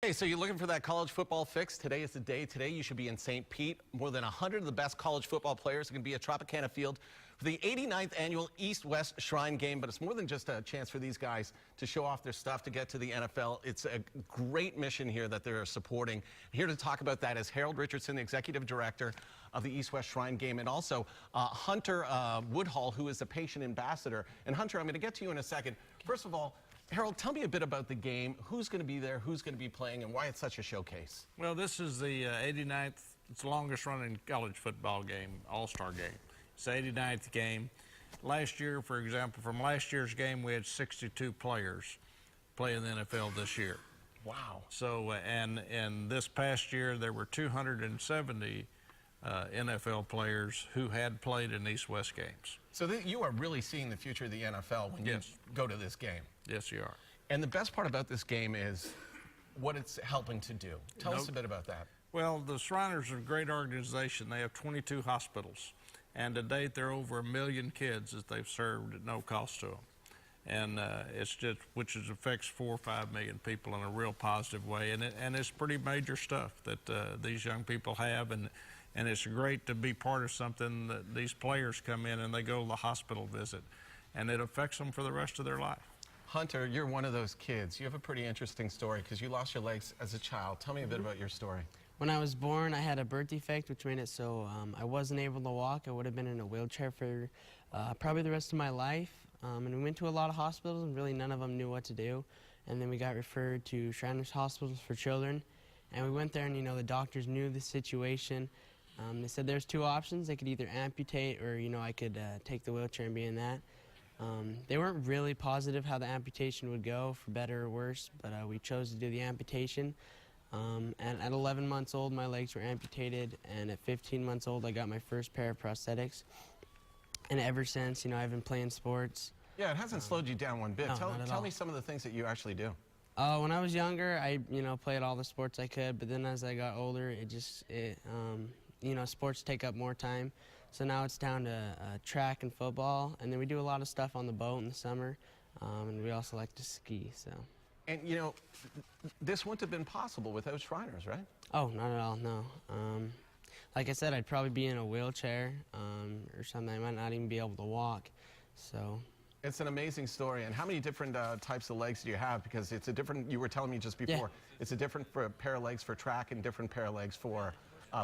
Hey, so you're looking for that college football fix? Today is the day. Today you should be in St. Pete. More than 100 of the best college football players are going to be at Tropicana Field for the 89th annual East-West Shrine Game. But it's more than just a chance for these guys to show off their stuff to get to the NFL. It's a great mission here that they're supporting. Here to talk about that is Harold Richardson, the executive director of the East-West Shrine Game, and also Hunter Woodhall, who is the patient ambassador. And Hunter, I'm going to get to you in a second. First of all, Harold, tell me a bit about the game, who's going to be there, who's going to be playing, and why it's such a showcase. Well, this is the 89th, it's the longest running college football game, all-star game. It's the 89th game. Last year, for example, from last year's game, we had 62 players play in the NFL this year. Wow. So, and this past year, there were 270 NFL players who had played in East-West games. So you are really seeing the future of the NFL when you go to this game. Yes, you are. And the best part about this game is what it's helping to do. Tell us a bit about that. Well, the Shriners are a great organization. They have 22 hospitals. And to date, there are over 1 million kids that they've served at no cost to them. And it's just, which affects 4 or 5 million people in a real positive way. And it's pretty major stuff that these young people have. And it's great to be part of something that these players come in and they go to the hospital visit. And it affects them for the rest of their life. Hunter, you're one of those kids. You have a pretty interesting story because you lost your legs as a child. Tell me a bit about your story. When I was born, I had a birth defect, which made it so I wasn't able to walk. I would have been in a wheelchair for probably the rest of my life. And we went to a lot of hospitals, and really none of them knew what to do. And then we got referred to Shriners Hospitals for Children. And we went there, and, you know, the doctors knew the situation. They said there's 2 options. They could either amputate or, you know, I could take the wheelchair and be in that. They weren't really positive how the amputation would go, for better or worse, but we chose to do the amputation. And at 11 months old, my legs were amputated, and at 15 months old, I got my first pair of prosthetics. And ever since, you know, I've been playing sports. Yeah, it hasn't slowed you down one bit. No, Tell me some of the things that you actually do. When I was younger, I, you know, played all the sports I could, but then as I got older, you know, sports take up more time. So now it's down to track and football, and then we do a lot of stuff on the boat in the summer, and we also like to ski, so. And, you know, this wouldn't have been possible without Shriners, right? Oh, not at all, no. Like I said, I'd probably be in a wheelchair or something. I might not even be able to walk, so. It's an amazing story. And how many different types of legs do you have? Because it's a different, you were telling me just before, it's a different pair of legs for track and different pair of legs for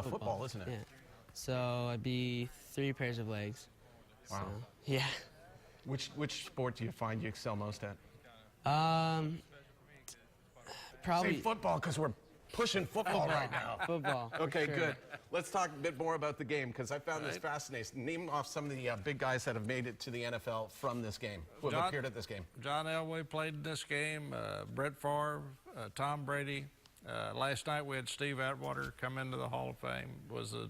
football, isn't it? Yeah. So it'd be 3 pairs of legs. Wow. So, yeah. Which sport do you find you excel most at? Probably Say football, because we're pushing football right now. Football. Okay, sure. good. Let's talk a bit more about the game, because I found this fascinating. Name off some of the big guys that have made it to the NFL from this game, who have appeared at this game. John Elway played in this game, Brett Favre, Tom Brady. Last night we had Steve Atwater come into the Hall of Fame, was a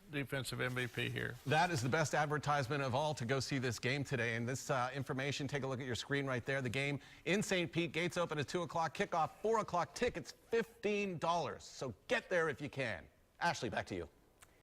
defensive MVP here. That is the best advertisement of all to go see this game today. And this information, take a look at your screen right there. The game in St. Pete, gates open at 2 o'clock, kickoff 4 o'clock, tickets $15. So get there if you can. Ashley, back to you.